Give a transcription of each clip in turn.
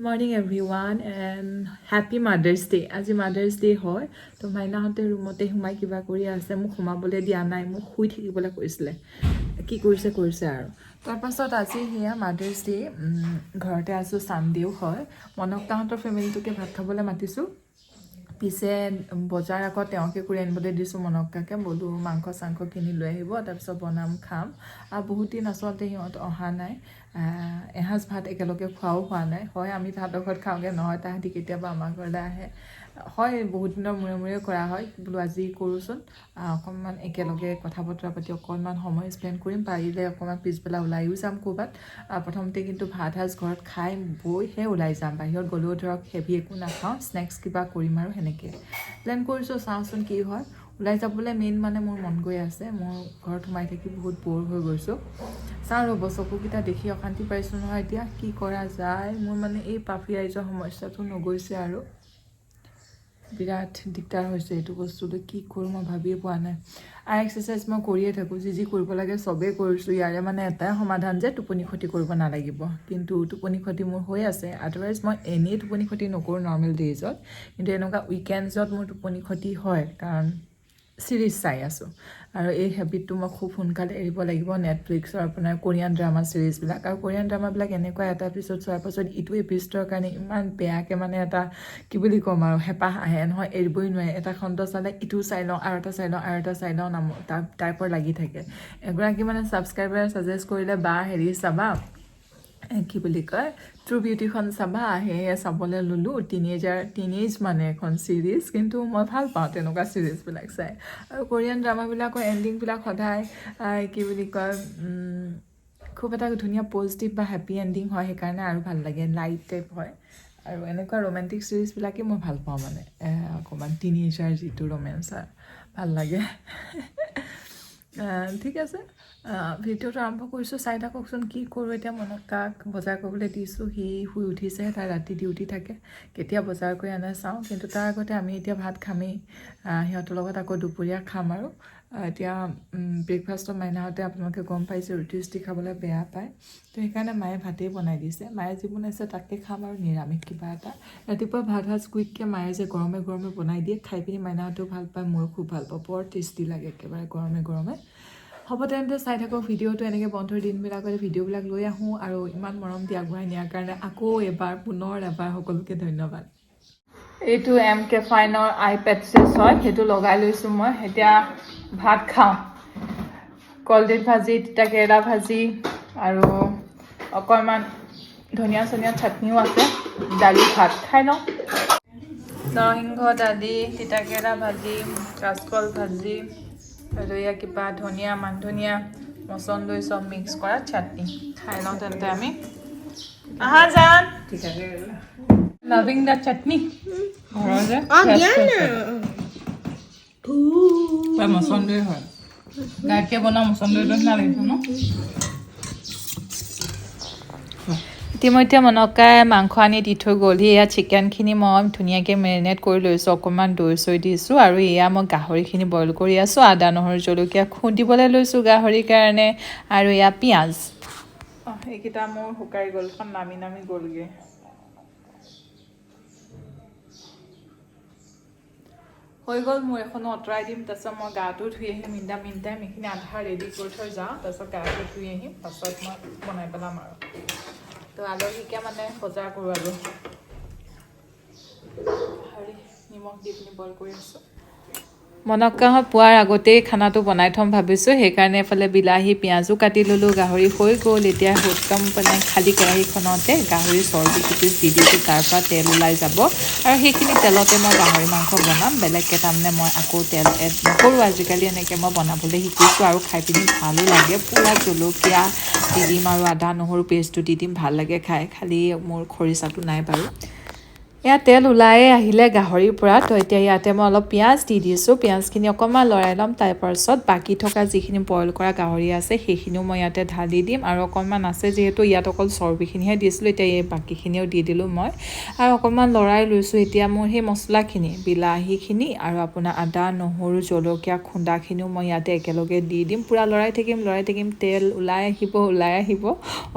Good morning everyone and happy Mother's Day. আজি Mother's Day হয় তো মাইনাহতে ৰুমতে হুমাই কিবা কৰি আছে মোক হুমাবলে দিয়া নাই মোক শুই থাকিবলে কৈছিলে কি কৰিছে আৰু তাৰ পাছত আজি হিয়া Mother's Day ঘৰতে আছো সানডেও হয় মনক তাহতৰ ফ্যামিলিটোকে ভাত খাবলে মাতিছো পিছে বজাৰ আকৌ তেওঁকে কৰি আনিবলৈ দিছো মনকাকে বলু মাংস সাংখ কিনি লৈ আহিব তাৰ পিছত বনাম খাম আৰু বহুত দিন আসলতে হিহঁত অহা নাই এহাজ ভাত একেলগে খোৱাও হোৱা নাই হয় আমি তাহাঁতৰ ঘৰত খাওঁগে নহয় তাহাঁতি কেতিয়াবা আমাৰ ঘৰলৈ আহে হয় বহুত দিনৰ মূৰে কৰা হয় বলু আজি কৰোচোন অকণমান একেলগে কথা বতৰা পাতি অকণমান সময় স্পেন্ড কৰিম পাৰিলে অকণমান পিছবেলা ওলাইও যাম ক'বাত প্ৰথমতে কিন্তু ভাত হাজ ঘৰত খাই বইহে ওলাই যাম বাহিৰত গ'লেও ধৰক হেভি একো নাখাওঁ স্নেক্স কিবা কৰিম আৰু হেনেকে প্লেন কৰিছো চাওঁচোন কি হয় ওলাই যাবলৈ মেইন মানে মোৰ মন গৈ আছে মোৰ ঘৰত সোমাই থাকি বহুত বৰ হৈ গৈছো চাওঁ ৰ'ব চকুকেইটা দেখি অশান্তি পাইছো নহয় এতিয়া কি কৰা যায় মোৰ মানে এই পাফি আইজৰ সমস্যাটো নগৈছে আৰু বিৰাট দিগদাৰ হৈছে এইটো বস্তুটো কি কৰোঁ মই ভাবিয়ে পোৱা নাই আই এক্সাৰসাইজ মই কৰিয়ে থাকোঁ যি কৰিব লাগে সবেই কৰিছোঁ ইয়াৰে মানে এটাই সমাধান যে টোপনি ক্ষতি কৰিব নালাগিব কিন্তু টোপনি ক্ষতি মোৰ হৈ আছে আদাৰৱাইজ মই এনেই টোপনি ক্ষতি নকৰোঁ নৰ্মেল ডেজত কিন্তু এনেকুৱা উইকেণ্ডছত মোৰ টোপনি ক্ষতি হয় কাৰণ সিৰিজ চাই আছো আৰু এই হেবিটটো মই খুব সোনকালে এৰিব লাগিব নেটফ্লিক্সৰ আপোনাৰ কোৰিয়ান ড্ৰামা সিৰিজবিলাক আৰু কোৰিয়ান ড্ৰামাবিলাক এনেকুৱা এটা এপিসোড চোৱাৰ পাছত ইটো এপিসোডৰ কাৰণে ইমান বেয়াকে মানে এটা কি বুলি ক'ম আৰু হেপাহ আহে নহয় এৰিবই নোৱাৰে এটা খণ্ড চালে ইটো চাই লওঁ আৰু এটা চাই লওঁ নাম টাইপৰ লাগি থাকে এগৰাকী মানে ছাবস্ক্ৰাইবাৰে সাজেষ্ট কৰিলে বা হেৰি চাবা কি বুলি কয় ট্ৰু বিউটিখন চাবা হেয়ে চাবলৈ ললো টিনেজ মানে এখন সিৰিজ কিন্তু মই ভাল পাওঁ তেনেকুৱা সিৰিজবিলাক চাই আৰু কোৰিয়ান ড্ৰামাবিলাকৰ এণ্ডিংবিলাক সদায় কি বুলি কয় খুব এটা ধুনীয়া পজিটিভ বা হেপী এণ্ডিং হয় সেইকাৰণে আৰু ভাল লাগে লাইট টাইপ হয় আৰু এনেকুৱা ৰোমান্টিক সিৰিজবিলাকে মই ভাল পাওঁ মানে অকণমান টিনেজাৰ যিটো ৰোমেন্সাৰ ভাল লাগে ঠিক আছে ভিডিঅ'টো আৰম্ভ কৰিছোঁ চাই থাককচোন কি কৰোঁ এতিয়া মনত কাক বজাৰ কৰিবলৈ দিছোঁ সি শুই উঠিছে তাৰ ৰাতি ডিউটি থাকে কেতিয়া বজাৰ কৰি আনে চাওঁ কিন্তু তাৰ আগতে আমি এতিয়া ভাত খামেই সিহঁতৰ লগত আকৌ দুপৰীয়া খাম আৰু এতিয়া ব্ৰেকফাষ্টৰ মাইনাহঁতে আপোনালোকে গম পাইছে ৰুটি চুটি খাবলৈ বেয়া পায় তো সেইকাৰণে মায়ে ভাতেই বনাই দিছে মায়ে যি বনাইছে তাকে খাম আৰু নিৰামিষ কিবা এটা ৰাতিপুৱা ভাত সাজ কুইককৈ মায়ে যে গৰমে বনাই দিয়ে খাই পিনি মাইনাহঁতেও ভাল পায় ময়ো খুব ভাল পাওঁ বৰ টেষ্টি লাগে একেবাৰে গৰমে হ'ব তেন্তে চাই থাকক ভিডিঅ'টো এনেকৈ বন্ধৰ দিনবিলাকতে ভিডিঅ'বিলাক লৈ আহোঁ আৰু ইমান মৰম দি আগুৱাই নিয়াৰ কাৰণে আকৌ পুনৰ এবাৰ সকলোকে ধন্যবাদ এইটো MK ফাইনৰ আইপেডছেছ হয় সেইটো লগাই লৈছোঁ মই এতিয়া ভাত খাওঁ কলডিল ভাজি তিতা কেৰেলা ভাজি আৰু অকণমান ধনিয়া চনিয়া চাটনিও আছে দালি ভাত খাই লওঁ নৰসিংহ দালি তিতা কেৰেলা ভাজি কাচকল ভাজি আৰু এয়া কিবা ধনিয়া মান ধনিয়া মচন্দৈ চব মিক্স কৰা চাটনি খাই লওঁ তেন্তে আমি আহা যান লাভিং দা চাটনি ঘৰৰ যে মচন্দৈ হয় গাইকে বনোৱা মচন্দৈটো লাগিছে ন ইতিমধ্যে মনকাই মাংস আনি দি থৈ গ'লহি এয়া চিকেনখিনি মই ধুনীয়াকৈ মেৰিনেট কৰি লৈছোঁ অকণমান দৈ চৈ দিছোঁ আৰু এয়া মই গাহৰিখিনি বইল কৰি আছোঁ আদা নহৰু জলকীয়া খুন্দিবলৈ লৈছোঁ গাহৰিৰ কাৰণে আৰু এয়া পিঁয়াজ এইকেইটা মোৰ শুকাই গ'ল এখন নামি গ'লগৈ হৈ গ'ল মোৰ এখনো আঁতৰাই দিম তাৰপিছত মই গাটো ধুই আহিম মিনটাইম এইখিনি আধা ৰেডি কৰি থৈ যাওঁ তাৰপিছত গাটো ধুই আহিম পাছত মই বনাই পেলাম আৰু তো আলহীকে মানে বজাৰ কৰোঁ আৰু নিমখ দি পিনি বইল কৰি আছোঁ মনকাহঁত পোৱাৰ আগতেই খানাটো বনাই থ'ম ভাবিছোঁ সেইকাৰণে এফালে বিলাহী পিঁয়াজো কাটি ল'লোঁ গাহৰি হৈ গ'ল এতিয়া একদম মানে খালী কেৰাহীখনতে গাহৰি চৰ্বি কুটিছ দি দিছোঁ তাৰপৰা তেল ওলাই যাব আৰু সেইখিনি তেলতে মই গাহৰি মাংস বনাম বেলেগকৈ তাৰমানে মই আকৌ তেল এড নকৰোঁ আজিকালি এনেকৈ মই বনাবলৈ শিকিছোঁ আৰু খাই পিনি ভালো লাগে পূৰা জলকীয়া দি দিম আৰু আদা নহৰু পেষ্টটো দি দিম ভাল লাগে খাই খালি মোৰ খৰিচাটো নাই বাৰু এয়া তেল ওলাই আহিলে গাহৰিৰ পৰা তো এতিয়া ইয়াতে মই অলপ পিঁয়াজ দি দিছোঁ পিঁয়াজখিনি অকণমান লৰাই ল'ম তাৰপাছত বাকী থকা যিখিনি বইল কৰা গাহৰি আছে সেইখিনিও মই ইয়াতে ঢালি দিম আৰু অকণমান আছে যিহেতু ইয়াত অকল চৰ্বিখিনিহে দিছিলোঁ এতিয়া এই বাকীখিনিও দি দিলোঁ মই আৰু অকণমান লৰাই লৈছোঁ এতিয়া মোৰ সেই মছলাখিনি বিলাহীখিনি আৰু আপোনাৰ আদা নহৰু জলকীয়া খুন্দাখিনিও মই ইয়াতে একেলগে দি দিম পূৰা লৰাই থাকিম তেল ওলাই আহিব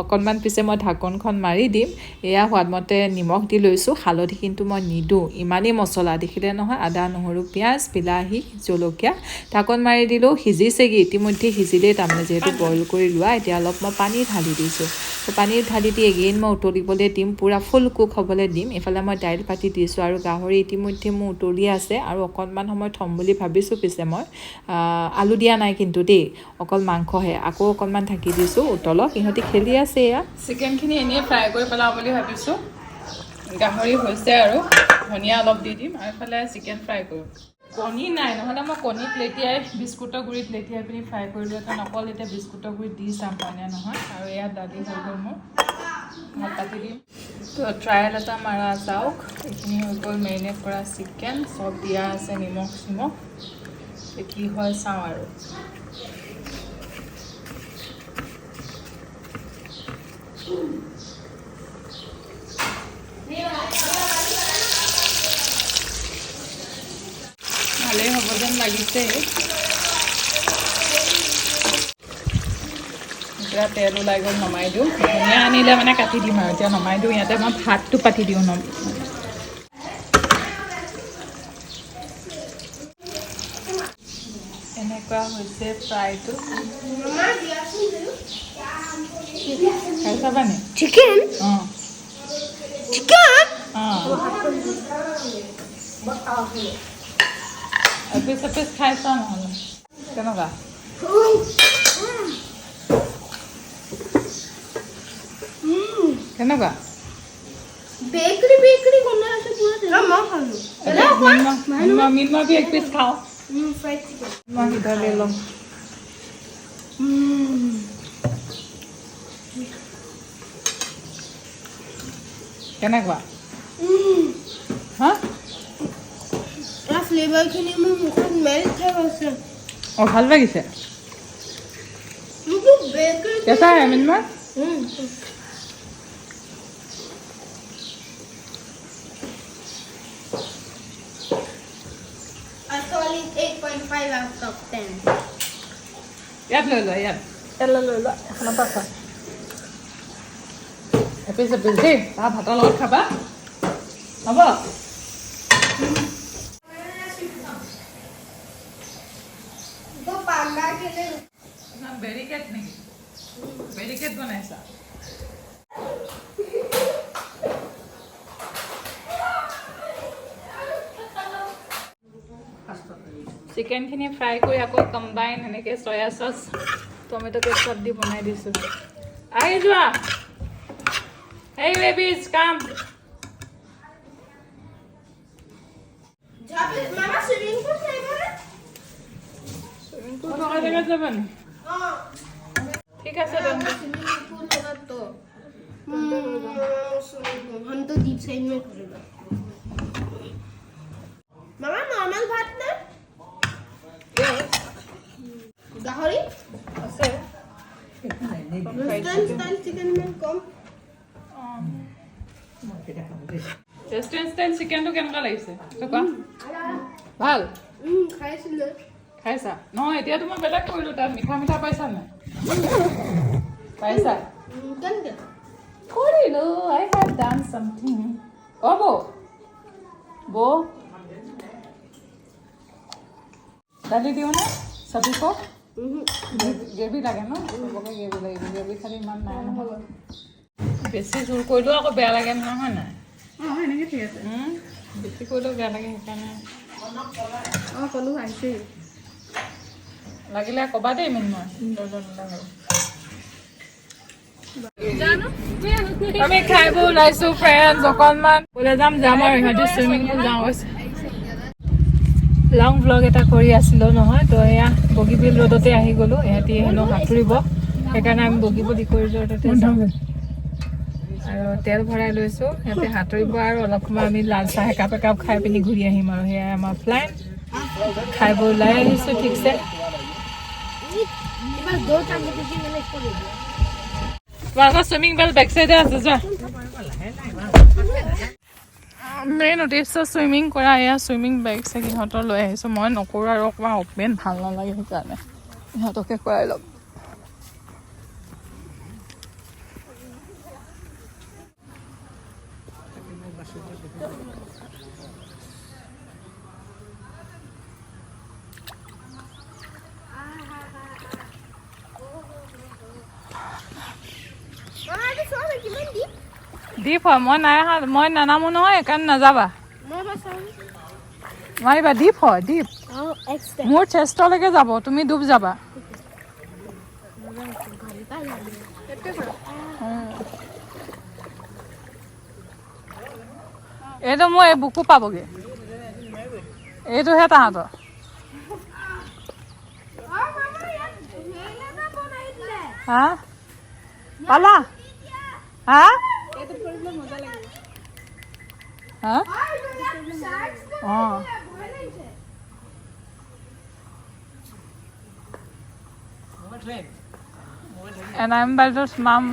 অকণমান পিছে মই ঢাকনখন মাৰি দিম এয়া সোৱাদমতে নিমখ দি লৈছোঁ হালধি কিন্তু মই নিদিওঁ ইমানেই মছলা দেখিলে নহয় আদা নহৰু পিঁয়াজ বিলাহী জলকীয়া ঢাকন মাৰি দিলোঁ সিজিছেগৈ ইতিমধ্যে সিজিলেই তাৰমানে যিহেতু বইল কৰি লোৱা এতিয়া অলপ মই পানী ঢালি দিছোঁ তো পানী ঢালি দি এগেইন মই উতলিবলৈ দিম পূৰা ফুল কুক হ'বলৈ দিম এইফালে মই দাইল পাতি দিছোঁ আৰু গাহৰি ইতিমধ্যে মোৰ উতলি আছে আৰু অকণমান সময় থ'ম বুলি ভাবিছোঁ পিছে মই আলু দিয়া নাই কিন্তু দেই অকল মাংসহে আকৌ অকণমান ঢাকি দিছোঁ উতলক ইহঁতি খেলি আছে এয়া চিকেনখিনি এনেই ফ্ৰাই কৰি পেলাওঁ বুলি ভাবিছোঁ গাহৰি হৈছে আৰু ধনিয়া অলপ দি দিম আৰু এইফালে চিকেন ফ্ৰাই কৰিম কণী নাই নহ'লে মই কণীত লেটিয়াই বিস্কুটৰ গুড়িত লেটিয়াই পিনি ফ্ৰাই কৰিলোঁ কাৰণ অকল এতিয়া বিস্কুটৰ গুড়িত দি চাম হয়নে নহয় আৰু ইয়াত দালি হৈ গ'ল মোৰ ভাত পাতি দিম তো ট্ৰায়েল এটা মাৰা যাওক এইখিনি হৈ গ'ল মেৰিনেট কৰা চিকেন চব দিয়া আছে নিমখ চিমখ কি হয় চাওঁ আৰু ভালেই হ'ব যেন লাগিছে এতিয়া তেল ওলাই গ'ল নমাই দিওঁ ধনিয়া আনিলে মানে কাটি দিম আৰু এতিয়া নমাই দিওঁ ইয়াতে মই ভাতটো পাতি দিওঁ এনেকুৱা হৈছে ফ্ৰাইটো খাই চাবানে চিকেন অঁ চিকেন এপিচ খাই চোৱা নহ'লে কেনেকুৱা কেনেকুৱা বেকৰি গোন্ধ আছে পুৰা মই भी एक पीस खाओ फ्राइड चिकन मैं इधर ले लो কেনেকুৱা হা ফ্লেভাৰ খিনি মোৰ মুখত মেল্ট খাই গৈছে অঁ ভাল লাগিছে मुझे बेकरी कैसा है मिनमा I solid 8.5 out of 10 ইয়াত লৈ লোৱা ইয়াত লৈ লোৱা এখনৰ পৰা খোৱা এপিচ দেই তাৰ ভাতৰ লগত খাবা হ'ব तो पांडा के लिए বেৰিকেড নেকি বেৰিকেড বনাইছা চিকেনখিনি ফ্ৰাই কৰি আকৌ কম্বাইন এনেকৈ চয়া চচ টমেটো কেচাপ দি বনাই দিছোঁ আহি যোৱা এই বেবিজ কাম मामा स्विमिंग पूल जाएगा ना সুইমিং পুল থকা জেগাত যাবা নি हां ঠিক আছে তেন্তে स्विमिंग पूल होगा तो हम तो डीप साइड में करेंगे मामा नॉर्मल भात ना गाहरी আছে रेस्टोरेंट स्टाइल चिकन में कम ৰেষ্টুৰেণ্ট ষ্টাইল চিকেনটো কেনেকুৱা লাগিছে তই কোৱা ভাল খাইছিলো খাইছা নহয় এতিয়াতো মই বেলেগ কৰিলোঁ তাত মিঠা পাইছা নাই পাইছা কেনেকে কৰিলোঁ আই হেভ ডান চামথিং অ' বৌ দালি দিওঁনে চব্জি কওক গ্ৰেভি লাগে ন চবকে গ্ৰেভি লাগিব গ্ৰেভি খালি ইমান নাই নহয় বেছি জোৰ কৰিলেও আকৌ বেয়া লাগে নহয় নাই অঁ এনেকৈ ঠিক আছে বেছি কৰিলেও বেয়া লাগে সেইকাৰণে অঁ ক'লোঁ আহিছেই লাগিলে ক'বা দেই মিনময় আমি খাই বৈ ওলাইছোঁ ফ্ৰেণ্ডছ অকণমান বোলে যাম আৰু ইহঁতি চুইমিং পুল যাওঁ কৈছে লং ব্লগ এটা কৰি আছিলোঁ নহয় তো এয়া বগীবিল ৰোডতে আহি গ'লোঁ ইহঁতি হেনো সাঁতুৰিব সেইকাৰণে আমি বগীবিল ইক' ৰিজৰ্টতে যাওঁ আৰু তেল ভৰাই লৈছোঁ সিহঁতে সাঁতুৰিব আৰু অলপ সময় আমি লাল চাহ একাপ খাই পিনি ঘূৰি আহিম আৰু সেয়াই আমাৰ প্লেন খাই বৈ ওলাই আহিছোঁ ঠিকছে তোমালোকৰ চুইমিং পুল বেক চাইডে আছে যোৱা মেইন উদ্দেশ্য চুইমিং কৰা এয়া চুইমিং বেগ চাগে সিহঁতৰ লৈ আহিছোঁ মই নকৰোঁ আৰু অকণমান অপেন ভাল নালাগে সেইকাৰণে সিহঁতকে কৰাই ল'ম দীপ হয় মই নানামো নহয় সেইকাৰণে নাযাবা নোৱাৰিবা দীপ হয় দীপ মোৰ চেষ্টলৈকে যাব তুমি ডুব যাবা এইটো মোৰ এই বুকু পাবগৈ এইটোহে তাহাঁতৰ হা পালা হা হা অঁ and I'm by this mom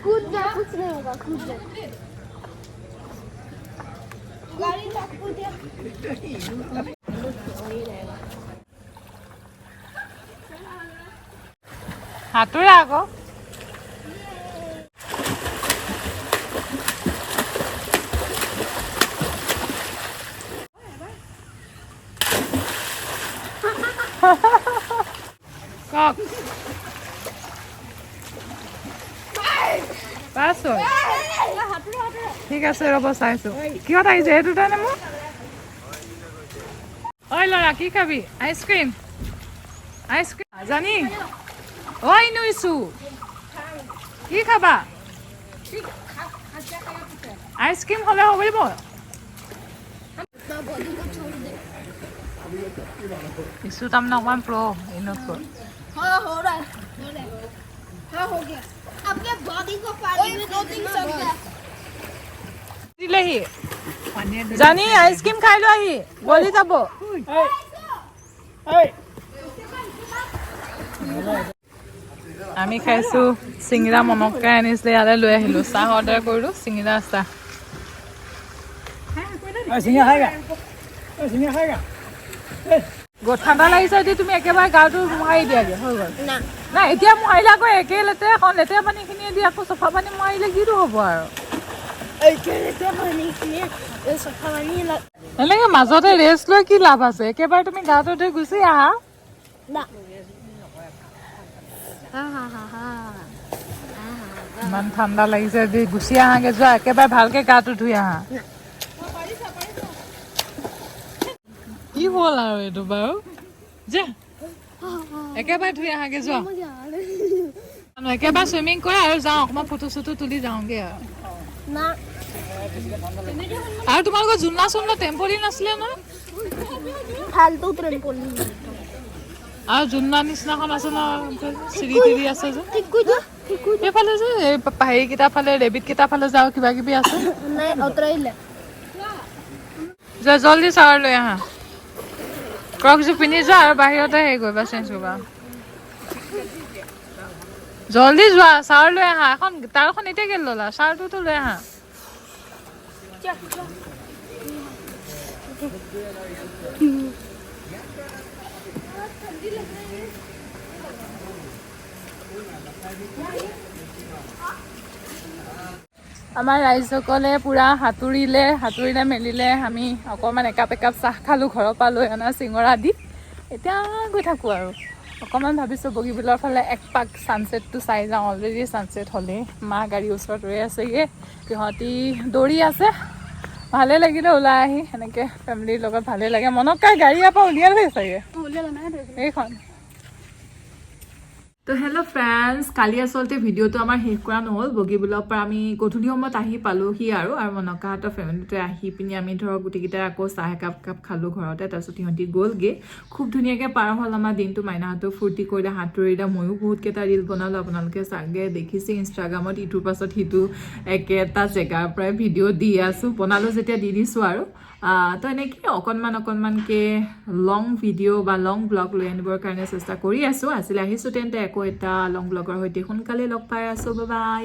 कूद जा कुछ नहीं होगा कूद जा गाड़ी तक कूद जा সাঁতোৰা আকৌ কক পাছ হয় ঠিক আছে ৰ'ব চাইছোঁ কিহত আহিছে এইটো তাৰমানে মোৰ ঐ ল'ৰা কি খাবি আইচক্ৰীম জানি ঐ নুইছো কি খাবা আইচক্ৰীম হ'লে হ'ব ইছু তাৰমানে অকণমান ইনতকৈ हाँ हो रहा है हाँ हो गया अपने बॉडी को पानी में दो तीन सकता দিলেহি জানি আইচক্ৰীম খাই লৈ আহি গলি যাব আমি খাইছো চিংৰা মনকাই আনিছিলে ইয়ালৈ লৈ আহিলো চাহ অৰ্ডাৰ কৰিলো চিংৰা চাহ ঠাণ্ডা লাগিছে যদি তুমি একেবাৰে গাটো মোহাৰি দিয়াগে হৈ গ'ল নাই এতিয়া মোহাৰিলে আকৌ একে লেতেৰা পানীখিনি দি আকৌ চফা পানী মোহাৰিলে কিটো হ'ব আৰু এনেকে মাজতে ৰেষ্ট লৈ কি লাভ আছে একেবাৰে তুমি গাটো ধুই গুচি আহা ইমান ঠাণ্ডা লাগিছে দি গুচি আহাগে যোৱা একেবাৰে ভালকে গাটো ধুই আহা কি হ'ল আৰু এইটো বাৰু যে একেবাৰে ধুই আহাগে যোৱা একেবাৰে চুইমিং কৰা আৰু যাওঁ অকণমান ফটো চটো তুলি যাওঁগে আৰু তোমালোকৰ জুলনা চুলনা টেম্পলিন আছিলে ন फालतू ट्रेम्पोलिन আৰু জুলনা নিচিনাখন আছে ন চিৰি তিৰি আছে যে সেইফালে যে হেৰিকেইটা ফালে ৰেবিটকেইটা ফালে যাওঁ কিবা কিবি আছে জলদি চাৱাৰ লৈ আহা ক্ৰকযোৰ পিন্ধি যোৱা আৰু বাহিৰতে হেৰি কৰিবা চেঞ্জ কৰিবা জলদি যোৱা চাৱাৰ লৈ আহা এখন তাৰখন এতিয়া কেলে ল'লা চাৱাৰটোতো লৈ আহা আমাৰ ৰাইজসকলে পুৰা সাঁতুৰিলে মেলিলে আমি অকণমান একাপ চাহ খালোঁ ঘৰৰ পৰা লৈ অনা চিঙৰা দি এতিয়া গৈ থাকোঁ আৰু অকণমান ভাবিছোঁ বগীবিলৰ ফালে এক পাক ছানছেটটো চাই যাওঁ অলৰেডি ছানছেট হ'লেই মা গাড়ীৰ ওচৰত ৰৈ আছেগৈ সিহঁতি দৌৰি আছে ভালে লাগিলে ওলাই আহি সেনেকৈ ফেমিলিৰ লগত ভালে লাগে মনত কাৰ গাড়ী ইয়াৰ পৰা উলিয়ালে চাগে এইখন তো হেল্ল' ফ্ৰেণ্ডছ, কালি আচলতে ভিডিঅ'টো আমাৰ শেষ কৰা নহ'ল। বগীবিলৰ পৰা আমি গধূলি সময়ত আহি পালোহি আৰু মনকাহঁতৰ ফেমিলিটোৱে আহি পিনি আমি ধৰক গোটেইকেইটাই আকৌ চাহ একাপ খালোঁ ঘৰতে। তাৰপিছত সিহঁতি গ'লগৈ। খুব ধুনীয়াকৈ পাৰ হ'ল আমাৰ দিনটো। মাইনাহঁতেও ফূৰ্তি কৰিলে, সাঁতুৰিলে, ময়ো বহুতকেইটা ৰিল বনালোঁ। আপোনালোকে চাগে দেখিছে ইনষ্টাগ্ৰামত ইটোৰ পাছত সিটো একেটা জেগাৰ পৰাই ভিডিঅ' দি আছোঁ। বনালোঁ যেতিয়া দি দিছোঁ আৰু তো এনেকৈ অকণমানকৈ লং ভিডিঅ' বা লং ব্লগ লৈ আনিবৰ কাৰণে চেষ্টা কৰি আছোঁ। আজিলৈ আহিছোঁ তেন্তে আকৌ এটা লং ব্লগৰ সৈতে সোনকালে লগ পাই আছোঁ। Bye bye.